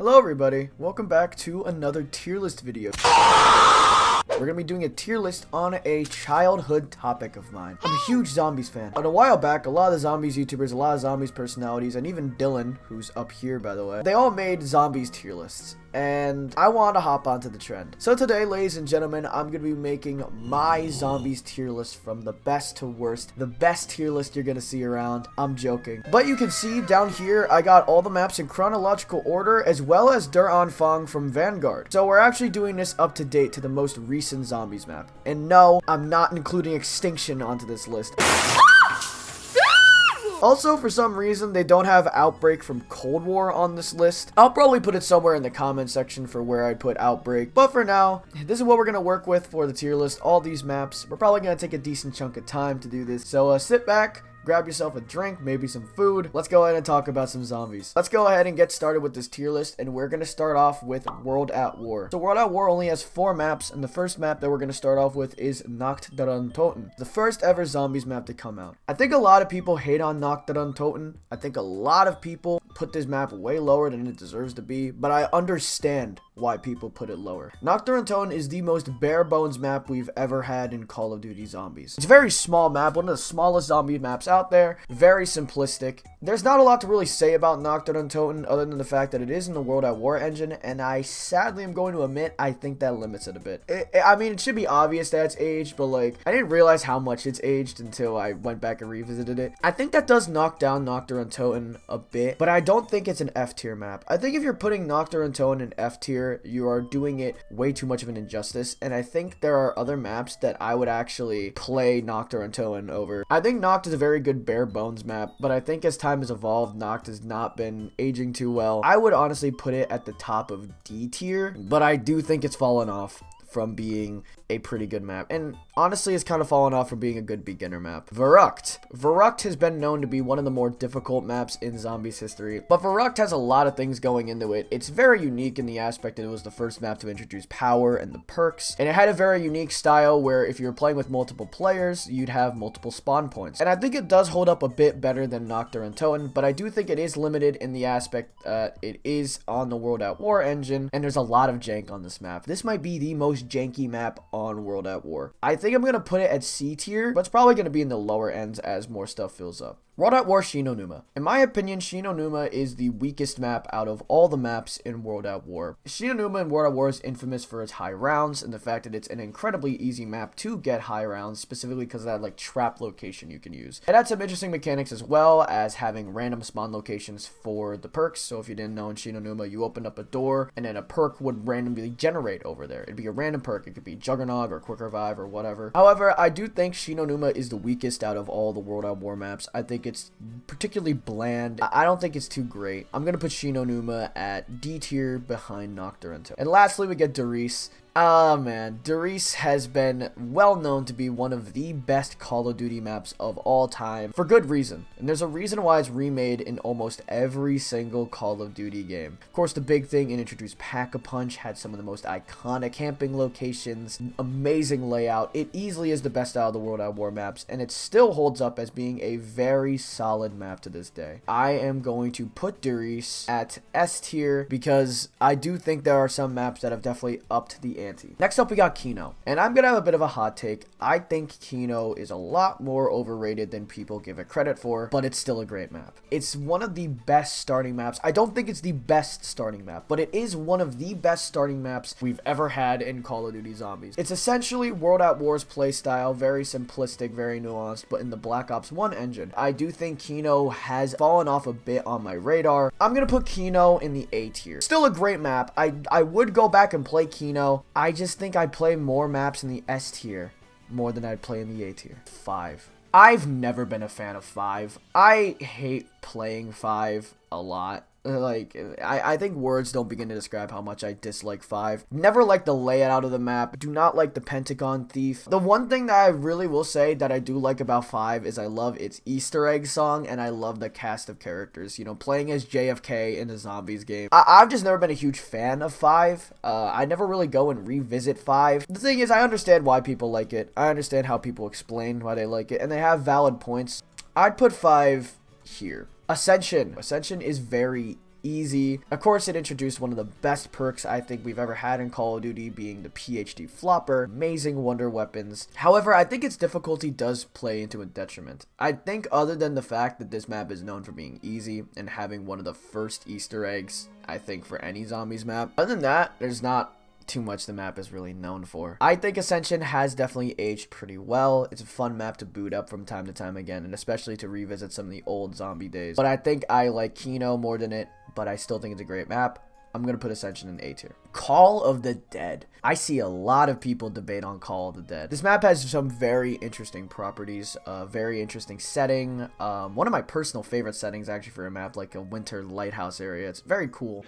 Hello everybody, welcome back to another tier list video. We're gonna be doing a tier list on a childhood topic of mine. I'm a huge zombies fan. And a while back, a lot of the zombies YouTubers, a lot of zombies personalities, and even Dylan, who's up here by the way, they all made zombies tier lists. And I wanted to hop onto the trend. So today, ladies and gentlemen, I'm going to be making my zombies tier list from the best to worst. The best tier list you're going to see around. I'm joking. But you can see down here, I got all the maps in chronological order, as well as Der Anfang from Vanguard. So we're actually doing this up to date to the most recent zombies map. And no, I'm not including Extinction onto this list. Also, for some reason, they don't have Outbreak from Cold War on this list. I'll probably put it somewhere in the comment section for where I'd put Outbreak. But for now, this is what we're going to work with for the tier list. All these maps. We're probably going to take a decent chunk of time to do this. So sit back. Grab yourself a drink, maybe some food. Let's go ahead and talk about some zombies. Let's go ahead and get started with this tier list, and we're going to start off with World at War. So World at War only has 4 maps, and the first map that we're going to start off with is Nacht der Untoten, the first ever zombies map to come out. I think a lot of people hate on Nacht der Untoten. I think a lot of people put this map way lower than it deserves to be, but I understand why people put it lower. Nacht der Untoten is the most bare bones map we've ever had in Call of Duty Zombies. It's a very small map, one of the smallest zombie maps out there, very simplistic. There's not a lot to really say about Nacht der Untoten other than the fact that it is in the World at War engine, and I sadly am going to admit I think that limits it a bit. I mean, it should be obvious that it's aged, but like, I didn't realize how much it's aged until I went back and revisited it. I think that does knock down Nacht der Untoten a bit, but I don't think it's an F tier map. I think if you're putting Nacht der Untoten in F tier, you are doing it way too much of an injustice, and I think there are other maps that I would actually play Nacht der Untoten over. I think Nacht is a very good bare bones map, but I think as time has evolved, Nacht has not been aging too well. I would honestly put it at the top of D tier, but I do think it's fallen off from being a pretty good map, and honestly it's kind of fallen off from being a good beginner map. Verruckt. Verruckt has been known to be one of the more difficult maps in zombies history, but Verruckt has a lot of things going into it. It's very unique in the aspect that it was the first map to introduce power and the perks, and it had a very unique style where if you were playing with multiple players, you'd have multiple spawn points, and I think it does hold up a bit better than Nacht der Untoten, but I do think it is limited in the aspect it is on the World at War engine, and there's a lot of jank on this map. This might be the most janky map on World at War. I think I'm going to put it at C tier, but it's probably going to be in the lower ends as more stuff fills up. World at War Shinonuma. In my opinion, Shinonuma is the weakest map out of all the maps in World at War. Shinonuma in World at War is infamous for its high rounds and the fact that it's an incredibly easy map to get high rounds, specifically because of that like trap location you can use. It had some interesting mechanics as well as having random spawn locations for the perks. So if you didn't know, in Shinonuma you opened up a door and then a perk would randomly generate over there. It'd be a random perk. It could be Juggernog or Quick Revive or whatever. However, I do think Shinonuma is the weakest out of all the World at War maps. I think it's particularly bland. I don't think it's too great. I'm gonna put Shinonuma at D tier behind Nacht der Untoten. And lastly, we get Darius. Ah man, Darius has been well known to be one of the best Call of Duty maps of all time for good reason. And there's a reason why it's remade in almost every single Call of Duty game. Of course, the big thing, it introduced Pack-a-Punch, had some of the most iconic camping locations, amazing layout. It easily is the best out of the World at War maps, and it still holds up as being a very solid map to this day. I am going to put Darius at S tier because I do think there are some maps that have definitely upped the ante. Next up, we got Kino, and I'm gonna have a bit of a hot take. I think Kino is a lot more overrated than people give it credit for, but it's still a great map. It's one of the best starting maps. I don't think it's the best starting map, but it is one of the best starting maps we've ever had in Call of Duty Zombies. It's essentially World at War's playstyle, very simplistic, very nuanced, but in the Black Ops 1 engine. I do think Kino has fallen off a bit on my radar. I'm gonna put Kino in the A tier. Still a great map. I would go back and play Kino. I just think I'd play more maps in the S tier more than I'd play in the A tier. 5. I've never been a fan of 5. I hate playing 5 a lot. Like, I think words don't begin to describe how much I dislike 5. Never liked the layout of the map. Do not like the Pentagon Thief. The one thing that I really will say that I do like about 5 is I love its Easter egg song, and I love the cast of characters. You know, playing as JFK in a zombies game. I've just never been a huge fan of 5. I never really go and revisit 5. The thing is, I understand why people like it. I understand how people explain why they like it, and they have valid points. I'd put 5 here. Ascension. Ascension is very easy. Of course, it introduced one of the best perks I think we've ever had in Call of Duty, being the PhD flopper. Amazing wonder weapons. However, I think its difficulty does play into a detriment. I think other than the fact that this map is known for being easy and having one of the first Easter eggs, I think, for any zombies map, other than that, there's not too much the map is really known for. I think Ascension has definitely aged pretty well. It's a fun map to boot up from time to time again, and especially to revisit some of the old zombie days. But I think I like Kino more than it, but I still think it's a great map. I'm going to put Ascension in A tier. Call of the Dead. I see a lot of people debate on Call of the Dead. This map has some very interesting properties, very interesting setting. One of my personal favorite settings actually for a map, like a winter lighthouse area. It's very cool.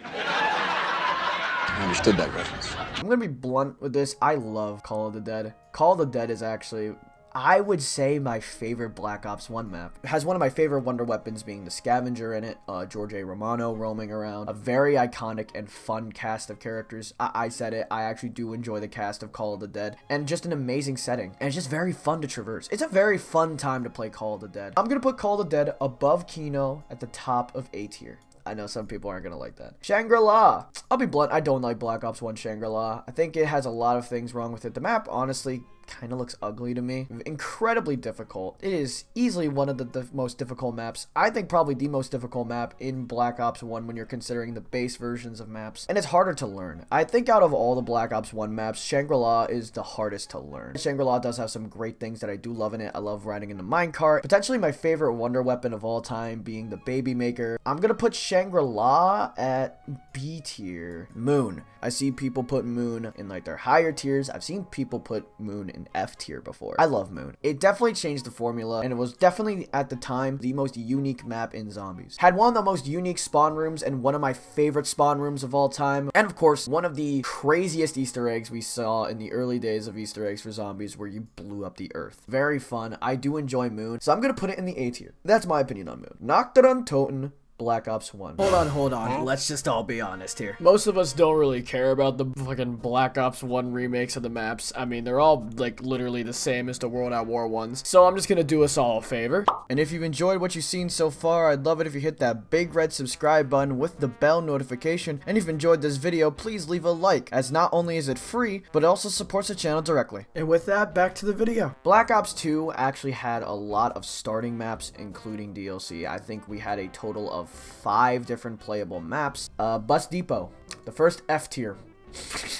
I understood that reference. I'm gonna be blunt with this. I love Call of the Dead. Call of the Dead is actually, I would say, my favorite Black Ops 1 map. It has one of my favorite wonder weapons being the Scavenger in it, George A. Romano roaming around. A very iconic and fun cast of characters. I said it, I actually do enjoy the cast of Call of the Dead. And just an amazing setting. And it's just very fun to traverse. It's a very fun time to play Call of the Dead. I'm gonna put Call of the Dead above Kino at the top of A tier. I know some people aren't gonna like that. Shangri-La. I'll be blunt, I don't like Black Ops 1 Shangri-La. I think it has a lot of things wrong with it. The map, honestly, kind of looks ugly to me. Incredibly difficult. It is easily one of the most difficult maps. I think probably the most difficult map in Black Ops 1 when you're considering the base versions of maps. And it's harder to learn. I think out of all the Black Ops 1 maps, Shangri-La is the hardest to learn. Shangri-La does have some great things that I do love in it. I love riding in the minecart. Potentially my favorite wonder weapon of all time being the Baby Maker. I'm gonna put Shangri-La at B tier. Moon. I see people put Moon in like their higher tiers. I've seen people put Moon in F tier before. I love Moon. It definitely changed the formula, and it was definitely at the time the most unique map in zombies. Had one of the most unique spawn rooms and one of my favorite spawn rooms of all time. And of course, one of the craziest Easter eggs we saw in the early days of Easter eggs for zombies, where you blew up the earth. Very fun. I do enjoy Moon, so I'm gonna put it in the A tier. That's my opinion on Moon. Nocturne Toten. Black Ops 1. Hold on. Let's just all be honest here. Most of us don't really care about the fucking Black Ops 1 remakes of the maps. I mean, they're all, like, literally the same as the World at War ones. So I'm just gonna do us all a favor. And if you've enjoyed what you've seen so far, I'd love it if you hit that big red subscribe button with the bell notification. And if you've enjoyed this video, please leave a like, as not only is it free, but it also supports the channel directly. And with that, back to the video. Black Ops 2 actually had a lot of starting maps, including DLC. I think we had a total of 5 different playable maps. Bus Depot, the first F tier.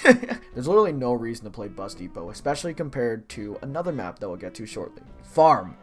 There's literally no reason to play Bus Depot, especially compared to another map that we'll get to shortly. Farm.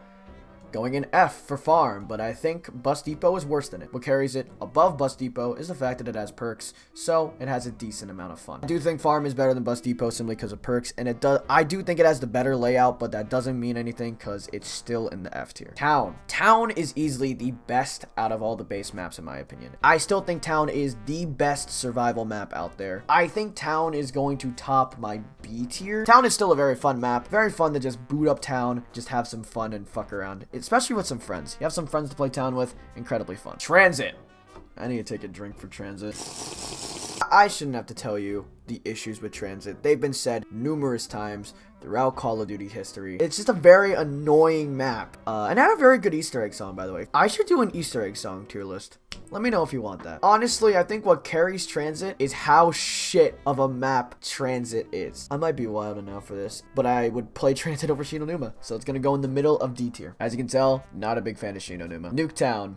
Going in F for Farm, but I think Bus Depot is worse than it. What carries it above Bus Depot is the fact that it has perks, so it has a decent amount of fun. I do think Farm is better than Bus Depot simply because of perks, and I do think it has the better layout, but that doesn't mean anything because it's still in the F tier. Town. Town is easily the best out of all the base maps in my opinion. I still think Town is the best survival map out there. I think Town is going to top my B tier. Town is still a very fun map. Very fun to just boot up Town, just have some fun and fuck around. Especially with some friends. You have some friends to play Town with, incredibly fun. Transit. I need to take a drink for Transit. I shouldn't have to tell you the issues with Transit. They've been said numerous times throughout Call of Duty history. It's just a very annoying map. And I had a very good Easter egg song, by the way. I should do an Easter egg song tier list. Let me know if you want that. Honestly, I think what carries Transit is how shit of a map Transit is. I might be wild enough for this, but I would play Transit over Shinonuma, so it's gonna go in the middle of D tier. As you can tell, not a big fan of Shinonuma. Nuketown.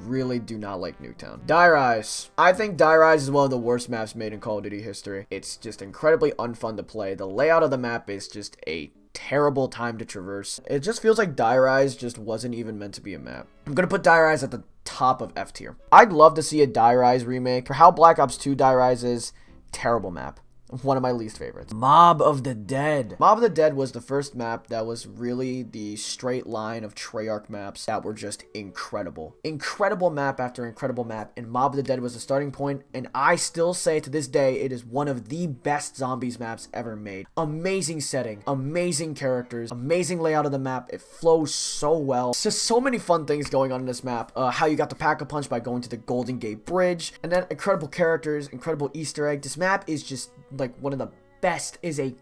Really do not like Nuketown. Die Rise. I think Die Rise is one of the worst maps made in Call of Duty history. It's just incredibly unfun to play. The layout of the map is just a terrible time to traverse. It just feels like Die Rise just wasn't even meant to be a map. I'm gonna put Die Rise at the top of F tier. I'd love to see a Die Rise remake. For how Black Ops 2 Die Rise is, terrible map. One of my least favorites. Mob of the Dead. Mob of the Dead was the first map that was really the straight line of Treyarch maps that were just incredible. Incredible map after incredible map, and Mob of the Dead was the starting point, and I still say to this day it is one of the best zombies maps ever made. Amazing setting, amazing characters, amazing layout of the map. It flows so well. It's just so many fun things going on in this map. How you got to pack a punch by going to the Golden Gate Bridge, and then incredible characters, incredible Easter egg. This map is just like one of the best, is a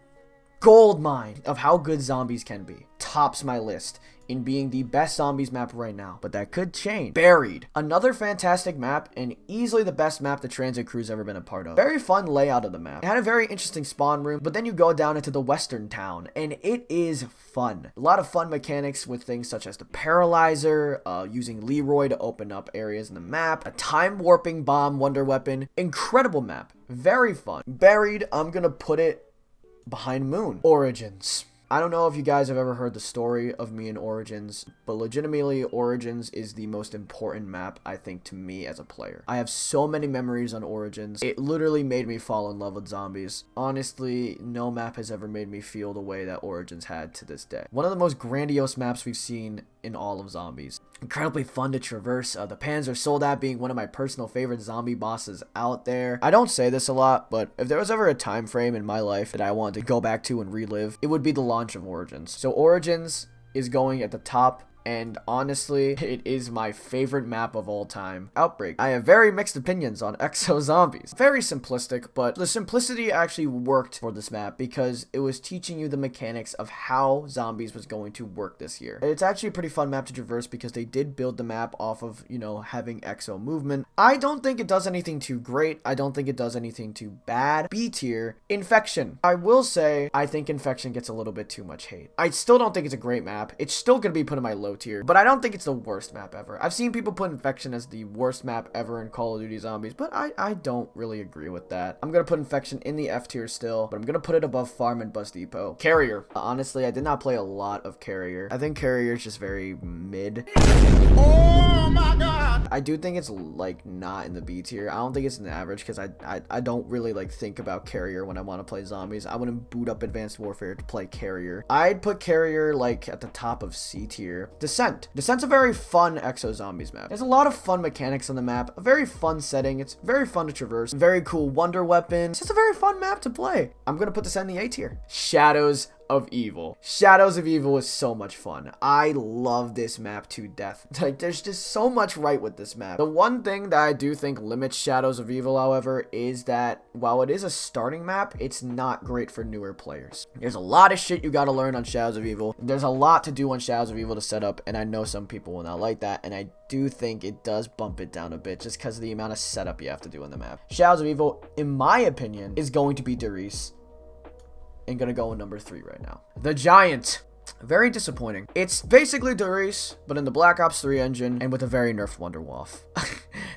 gold mine of how good zombies can be. Tops my list in being the best zombies map right now, but that could change. Buried, another fantastic map and easily the best map the transit crew's ever been a part of. Very fun layout of the map. It had a very interesting spawn room, but then you go down into the western town and it is fun. A lot of fun mechanics with things such as the paralyzer, using Leroy to open up areas in the map, a time warping bomb wonder weapon. Incredible map, very fun. Buried, I'm gonna put it behind Moon. Origins. I don't know if you guys have ever heard the story of me in Origins, but legitimately Origins is the most important map, I think, to me as a player. I have so many memories on Origins. It literally made me fall in love with zombies. Honestly, no map has ever made me feel the way that Origins had to this day. One of the most grandiose maps we've seen in all of zombies. Incredibly fun to traverse. The Panzer Soldat being one of my personal favorite zombie bosses out there. I don't say this a lot, but if there was ever a time frame in my life that I wanted to go back to and relive, it would be the launch of Origins. So Origins is going at the top. And honestly, it is my favorite map of all time. Outbreak. I have very mixed opinions on Exo Zombies. Very simplistic, but the simplicity actually worked for this map because it was teaching you the mechanics of how zombies was going to work this year. It's actually a pretty fun map to traverse because they did build the map off of, you know, having Exo movement. I don't think it does anything too great. I don't think it does anything too bad. B tier. Infection. I will say, I think Infection gets a little bit too much hate. I still don't think it's a great map. It's still going to be put in my low tier, but I don't think it's the worst map ever. I've seen people put Infection as the worst map ever in Call of Duty Zombies, but I don't really agree with that. I'm gonna put Infection in the F tier still, but I'm gonna put it above Farm and Bus Depot. Carrier. Honestly, I did not play a lot of Carrier. I think Carrier is just very mid. Oh my god! I do think it's like not in the B tier. I don't think it's in the average because I don't really like think about Carrier when I want to play zombies. I wouldn't boot up Advanced Warfare to play Carrier. I'd put Carrier like at the top of C tier. Descent. Descent's a very fun Exo Zombies map. There's a lot of fun mechanics on the map, a very fun setting. It's very fun to traverse. Very cool wonder weapon. It's just a very fun map to play. I'm gonna put Descent in the A tier. Shadows of Evil. Shadows of Evil is so much fun. I love this map to death. Like, there's just so much right with this map. The one thing that I do think limits Shadows of Evil, however, is that while it is a starting map, it's not great for newer players. There's a lot of shit you gotta learn on Shadows of Evil. There's a lot to do on Shadows of Evil to set up, and I know some people will not like that, and I do think it does bump it down a bit just because of the amount of setup you have to do on the map. Shadows of Evil, in my opinion, is going to be Derice. And gonna go in number 3 right now. The Giant. Very disappointing. It's basically Derice, but in the Black Ops 3 engine and with a very nerfed Wonderwolf.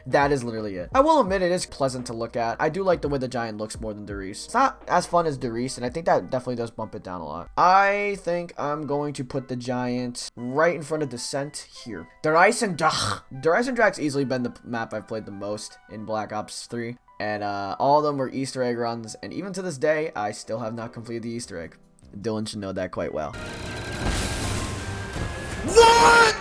That is literally it. I will admit it is pleasant to look at. I do like the way the Giant looks more than Derice. It's not as fun as Derice, and I think that definitely does bump it down a lot. I think I'm going to put the Giant right in front of Descent here. Derice and Drak's easily been the map I've played the most in Black Ops 3. And all of them were Easter egg runs, and even to this day, I still have not completed the Easter egg. Dylan should know that quite well. What?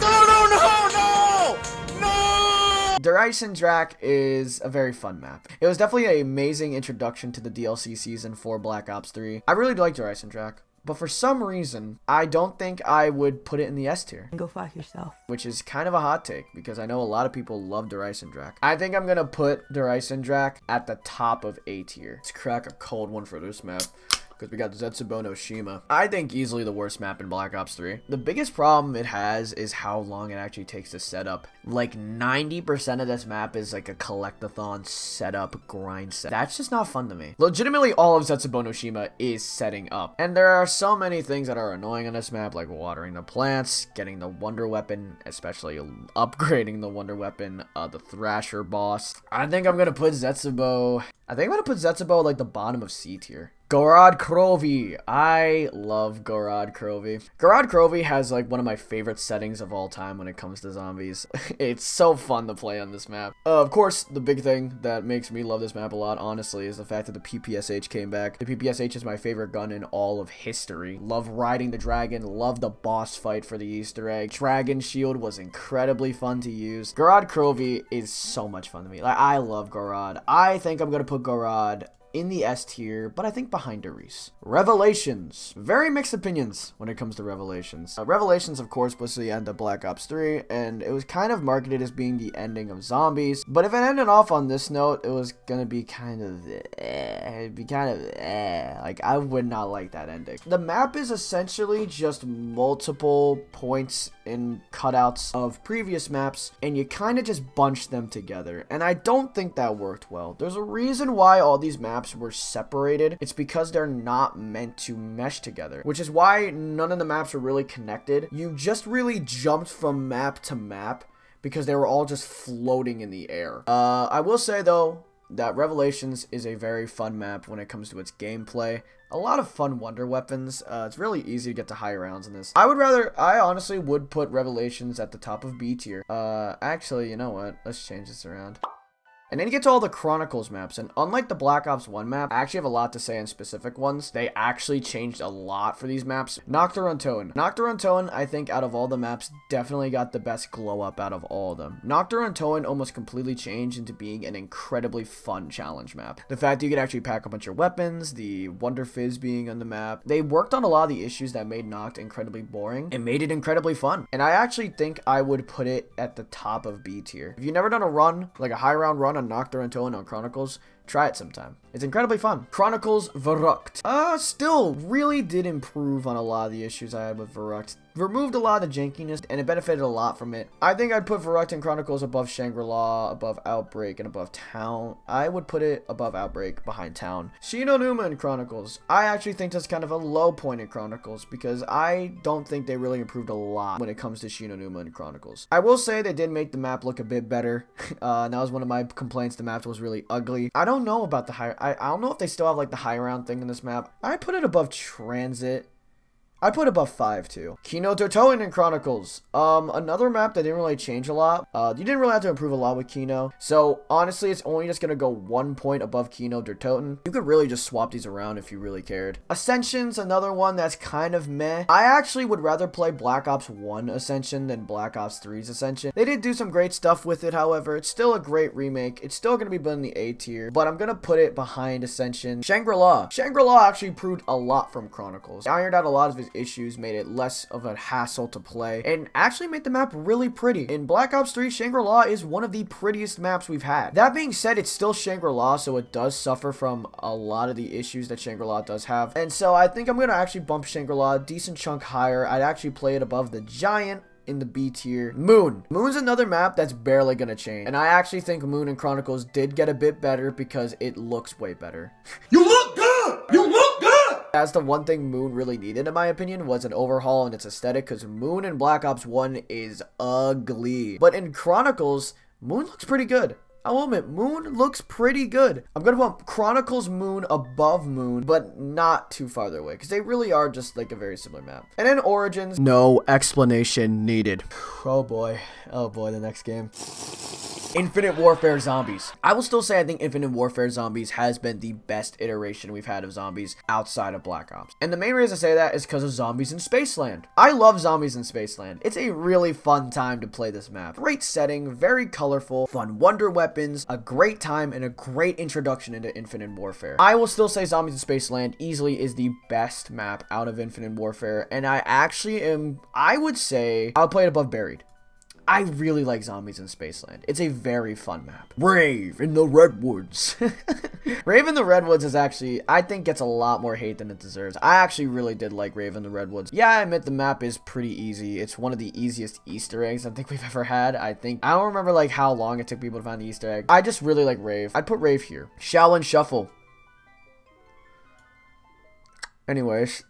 No! Derice and Drak is a very fun map. It was definitely an amazing introduction to the DLC season for Black Ops 3. I really like Derice and Drak. But for some reason, I don't think I would put it in the S tier. Go fuck yourself. Which is kind of a hot take, because I know a lot of people love Derice and Drak. I think I'm going to put Derice and Drak at the top of A tier. Let's crack a cold one for this map. Because we got Zetsubou Shima. I think easily the worst map in Black Ops 3. The biggest problem it has is how long it actually takes to set up. Like 90% of this map is like a collectathon setup grind set. That's just not fun to me. Legitimately all of Zetsubou Shima is setting up. And there are so many things that are annoying on this map, like watering the plants, getting the wonder weapon, especially upgrading the wonder weapon, the Thrasher boss. I think I'm gonna put Zetsubou. I think I'm gonna put Zetsubou like the bottom of C tier. Gorod Krovi. I love Gorod Krovi. Gorod Krovi has like one of my favorite settings of all time when it comes to zombies. It's so fun to play on this map. Of course, the big thing that makes me love this map a lot, honestly, is the fact that the PPSH came back. The PPSH is my favorite gun in all of history. Love riding the dragon. Love the boss fight for the Easter egg. Dragon Shield was incredibly fun to use. Gorod Krovi is so much fun to me. Like, I love Gorod. I think I'm gonna put Gorod in the S tier, but I think behind Ares. Revelations. Very mixed opinions when it comes to Revelations. Revelations, of course, was the end of Black Ops 3, and it was kind of marketed as being the ending of Zombies. But if it ended off on this note, it was gonna be kind of like, I would not like that ending. The map is essentially just multiple points and cutouts of previous maps, and you kind of just bunch them together, and I don't think that worked well. There's a reason why all these maps were separated. It's because they're not meant to mesh together, which is why none of the maps are really connected. You just really jumped from map to map because they were all just floating in the air. I will say though that Revelations is a very fun map when it comes to its gameplay. A lot of fun wonder weapons. It's really easy to get to high rounds in this. I honestly would put Revelations at the top of B tier. Actually, you know what? Let's change this around. And then you get to all the Chronicles maps, and unlike the Black Ops 1 map, I actually have a lot to say on specific ones. They actually changed a lot for these maps. Nocturne Tone. Nocturne Tone, I think, out of all the maps, definitely got the best glow up out of all of them. Nocturne Tone almost completely changed into being an incredibly fun challenge map. The fact that you could actually pack a bunch of weapons, the Wonder Fizz being on the map, they worked on a lot of the issues that made Noct incredibly boring and made it incredibly fun. And I actually think I would put it at the top of B tier. If you've never done a run, like a high round run on Nocturne Tone on Chronicles, try it sometime. It's incredibly fun. Chronicles Verruckt. Still really did improve on a lot of the issues I had with Verruckt. Removed a lot of the jankiness, and it benefited a lot from it. I think I'd put Verruckt and Chronicles above Shangri-La, above Outbreak, and above Town. I would put it above Outbreak, behind Town. Shinonuma in Chronicles. I actually think that's kind of a low point in Chronicles, because I don't think they really improved a lot when it comes to Shinonuma in Chronicles. I will say they did make the map look a bit better. That was one of my complaints. The map was really ugly. I don't know about the high... I don't know if they still have like the high round thing in this map. I put it above Transit. I put above 5 too. Kino Totoin in Chronicles. Another map that didn't really change a lot. You didn't really have to improve a lot with Kino. So honestly, it's only just gonna go 1 point above Kino Totoin. You could really just swap these around if you really cared. Ascension's another one that's kind of meh. I actually would rather play Black Ops 1 Ascension than Black Ops 3's Ascension. They did do some great stuff with it, however. It's still a great remake. It's still gonna be put in the A tier, but I'm gonna put it behind Ascension. Shangri-La. Shangri-La actually improved a lot from Chronicles. It ironed out a lot of his issues, made it less of a hassle to play, and actually made the map really pretty. In Black Ops 3, Shangri-La is one of the prettiest maps we've had. That being said, it's still Shangri-La, so it does suffer from a lot of the issues that Shangri-La does have, and so I think I'm gonna actually bump Shangri-La a decent chunk higher. I'd actually play it above the Giant in the B tier. Moon. Moon's another map that's barely gonna change, and I actually think Moon and Chronicles did get a bit better because it looks way better. You look good! You look good! That's the one thing Moon really needed, in my opinion, was an overhaul in its aesthetic, because Moon in Black Ops 1 is ugly. But in Chronicles, Moon looks pretty good. I will admit, Moon looks pretty good. I'm gonna put Chronicles Moon above Moon, but not too farther away, because they really are just like a very similar map. And then Origins, no explanation needed. Oh boy, the next game. Infinite Warfare Zombies. I will still say I think Infinite Warfare Zombies has been the best iteration we've had of zombies outside of Black Ops. And the main reason I say that is because of Zombies in Spaceland. I love Zombies in Spaceland. It's a really fun time to play this map. Great setting, very colorful, fun wonder weapons, a great time, and a great introduction into Infinite Warfare. I will still say Zombies in Spaceland easily is the best map out of Infinite Warfare, and I would say I'll play it above Buried. I really like Zombies in Spaceland. It's a very fun map. Rave in the Redwoods. Rave in the Redwoods is actually, I think, gets a lot more hate than it deserves. I actually really did like Rave in the Redwoods. Yeah, I admit the map is pretty easy. It's one of the easiest Easter eggs I think we've ever had. I don't remember like how long it took people to find the Easter egg. I just really like Rave. I'd put Rave here. Shaolin Shuffle. Anyways,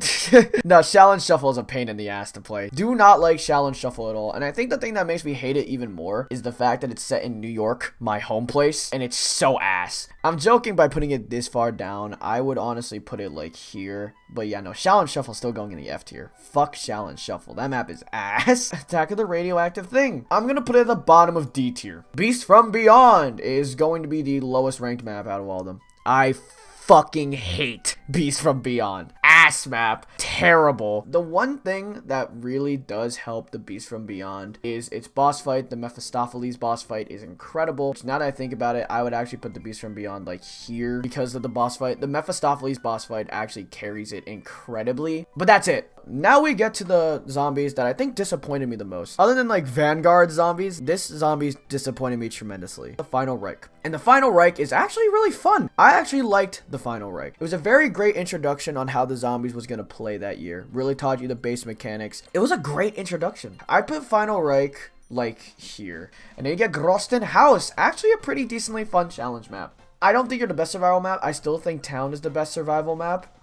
no, Shaolin Shuffle is a pain in the ass to play. Do not like Shaolin Shuffle at all. And I think the thing that makes me hate it even more is the fact that it's set in New York, my home place, and it's so ass. I'm joking by putting it this far down. I would honestly put it like here. But yeah, no, Shaolin Shuffle's still going in the F tier. Fuck Shaolin Shuffle. That map is ass. Attack of the Radioactive Thing. I'm gonna put it at the bottom of D tier. Beast from Beyond is going to be the lowest ranked map out of all of them. I fucking hate Beast from Beyond. Ass ass map. Terrible. The one thing that really does help the Beast from Beyond is its boss fight. The Mephistopheles boss fight is incredible. Now that I think about it, I would actually put the Beast from Beyond like here because of the boss fight. The Mephistopheles boss fight actually carries it incredibly. But that's it. Now we get to the zombies that I think disappointed me the most. Other than like Vanguard zombies, this zombie disappointed me tremendously. The Final Reich. And the Final Reich is actually really fun. I actually liked the Final Reich. It was a very great introduction on how the zombies was going to play that year. Really taught you the base mechanics. It was a great introduction. I put Final Reich like here. And then you get Grosten House. Actually a pretty decently fun challenge map. I don't think you're the best survival map. I still think Town is the best survival map.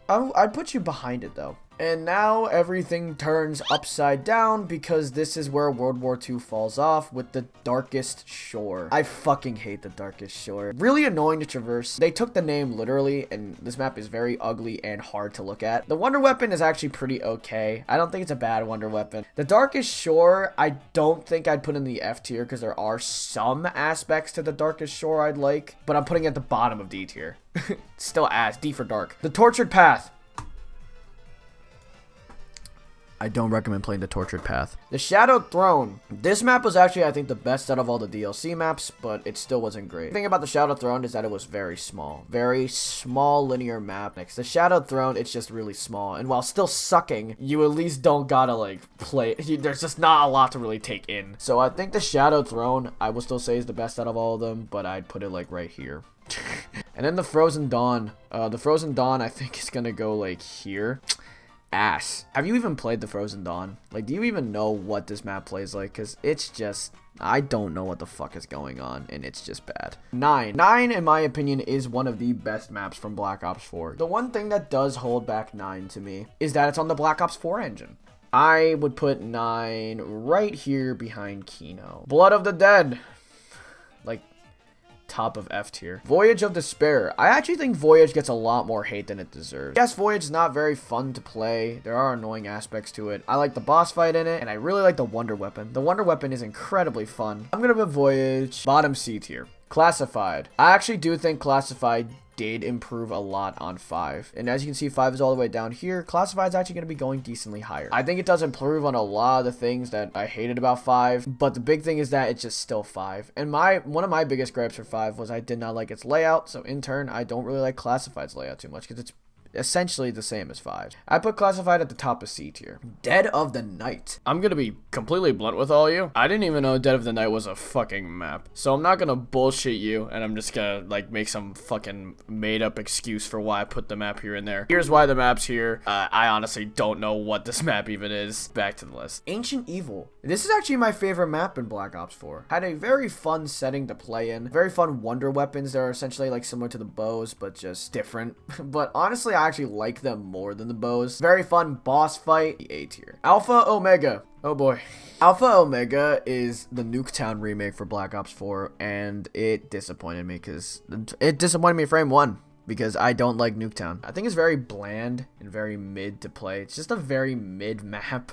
I'd put you behind it though. And now everything turns upside down because this is where World War II falls off with the Darkest Shore. I fucking hate the Darkest Shore. Really annoying to traverse. They took the name literally, and this map is very ugly and hard to look at. The Wonder Weapon is actually pretty okay. I don't think it's a bad Wonder Weapon. The Darkest Shore, I don't think I'd put in the F tier because there are some aspects to the Darkest Shore I'd like, but I'm putting it at the bottom of D tier. Still ass. D for dark. The Tortured Path. I don't recommend playing the Tortured Path. The Shadowed Throne. This map was actually, I think, the best out of all the DLC maps, but it still wasn't great. The thing about the Shadowed Throne is that it was very small. Very small linear map. Next, the Shadowed Throne, it's just really small. And while still sucking, you at least don't gotta, like, play. There's just not a lot to really take in. So I think the Shadowed Throne, I will still say is the best out of all of them, but I'd put it, like, right here. And then the Frozen Dawn. The Frozen Dawn, I think, is gonna go, like, here. Ass. Have you even played the Frozen Dawn? Like, do you even know what this map plays like? Because it's just, I don't know what the fuck is going on, and it's just bad. 9, in my opinion, is one of the best maps from Black Ops 4. The one thing that does hold back 9 to me is that it's on the Black Ops 4 engine. I would put 9 right here behind Kino. Blood of the Dead. Like, top of F tier. Voyage of Despair. I actually think Voyage gets a lot more hate than it deserves. Yes, Voyage is not very fun to play. There are annoying aspects to it. I like the boss fight in it, and I really like the Wonder Weapon. The Wonder Weapon is incredibly fun. I'm gonna put Voyage bottom C tier. Classified. I actually do think Classified did improve a lot on 5. And as you can see, 5 is all the way down here. Classified is actually going to be going decently higher. I think it does improve on a lot of the things that I hated about 5. But the big thing is that it's just still 5. And one of my biggest gripes for 5 was I did not like its layout. So in turn, I don't really like Classified's layout too much because it's essentially the same as 5. I put Classified at the top of C tier. Dead of the Night. I'm gonna be completely blunt with all you. I didn't even know Dead of the Night was a fucking map. So I'm not gonna bullshit you, and I'm just gonna like make some fucking made up excuse for why I put the map here and there. Here's why the map's here. I honestly don't know what this map even is. Back to the list. Ancient Evil. This is actually my favorite map in Black Ops 4. Had a very fun setting to play in. Very fun wonder weapons that are essentially like similar to the bows, but just different. But honestly, I actually like them more than the bows. Very fun boss fight. A tier. Alpha Omega. Oh boy. Alpha Omega is the Nuketown remake for Black Ops 4, and it disappointed me because it disappointed me frame 1 because I don't like Nuketown. I think it's very bland and very mid to play. It's just a very mid map.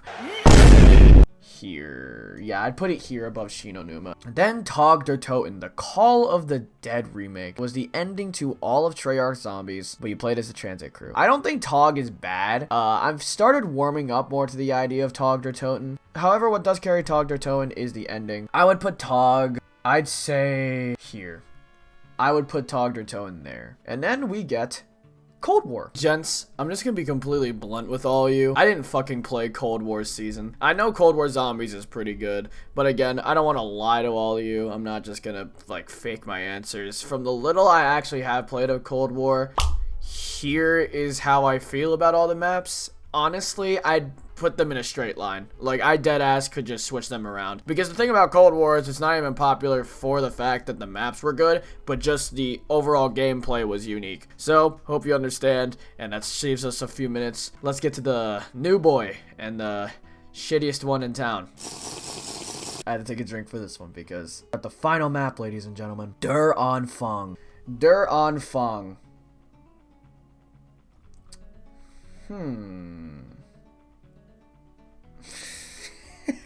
Here. Yeah, I'd put it here above Shinonuma. Then Tog der Toten, the Call of the Dead remake, was the ending to all of Treyarch's zombies, but you played as a transit crew. I don't think Tog is bad. I've started warming up more to the idea of Tog der Toten. However, what does carry Tog der Toten is the ending. I would put Tog, I'd say here. I would put Tog der Toten there. And then we get Cold War. Gents, I'm just gonna be completely blunt with all of you. I didn't fucking play Cold War season. I know Cold War Zombies is pretty good, but again, I don't want to lie to all of you. I'm not just gonna like fake my answers. From the little I actually have played of Cold War, here is how I feel about all the maps. Honestly, I'd put them in a straight line. Like, I dead ass could just switch them around. Because the thing about Cold War is it's not even popular for the fact that the maps were good, but just the overall gameplay was unique. So, hope you understand, and that saves us a few minutes. Let's get to the new boy and the shittiest one in town. I had to take a drink for this one because at the final map, ladies and gentlemen, Der Anfang. Der Anfang.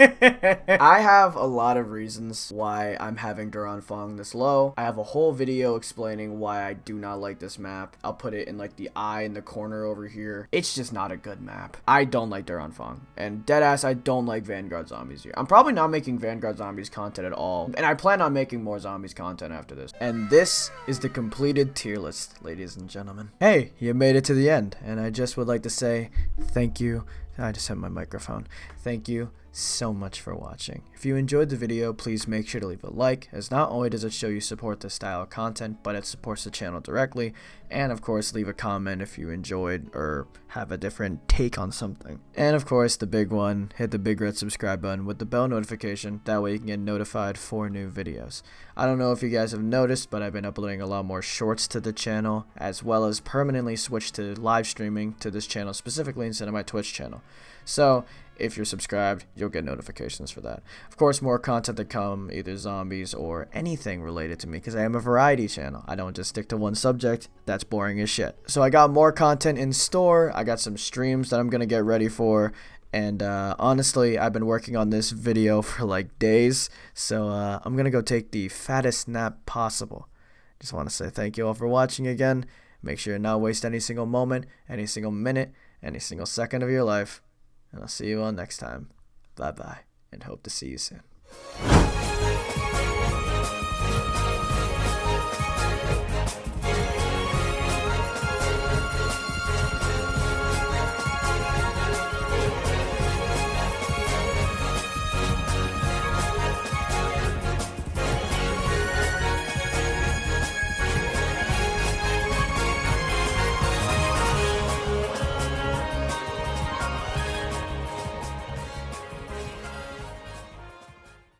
I have a lot of reasons why I'm having Duranfang this low. I have a whole video explaining why I do not like this map. I'll put it in like the eye in the corner over here. It's just not a good map. I don't like Duranfang. And deadass, I don't like Vanguard Zombies here. I'm probably not making Vanguard Zombies content at all. And I plan on making more Zombies content after this. And this is the completed tier list, ladies and gentlemen. Hey, you made it to the end. And I just would like to say thank you. I just hit my microphone. Thank you so much for watching. If you enjoyed the video, please make sure to leave a like, as not only does it show you support this style of content, but it supports the channel directly. And of course, leave a comment if you enjoyed or have a different take on something. And of course, the big one, hit the big red subscribe button with the bell notification. That way you can get notified for new videos. I don't know if you guys have noticed, but I've been uploading a lot more shorts to the channel, as well as permanently switched to live streaming to this channel specifically instead of my Twitch channel. So if you're subscribed, you'll get notifications for that. Of course, more content to come, either zombies or anything related to me, because I am a variety channel. I don't just stick to one subject. That's boring as shit. So I got more content in store. I got some streams that I'm going to get ready for. And honestly, I've been working on this video for like days. So I'm going to go take the fattest nap possible. Just want to say thank you all for watching again. Make sure to not waste any single moment, any single minute, any single second of your life. And I'll see you all next time. Bye-bye, and hope to see you soon.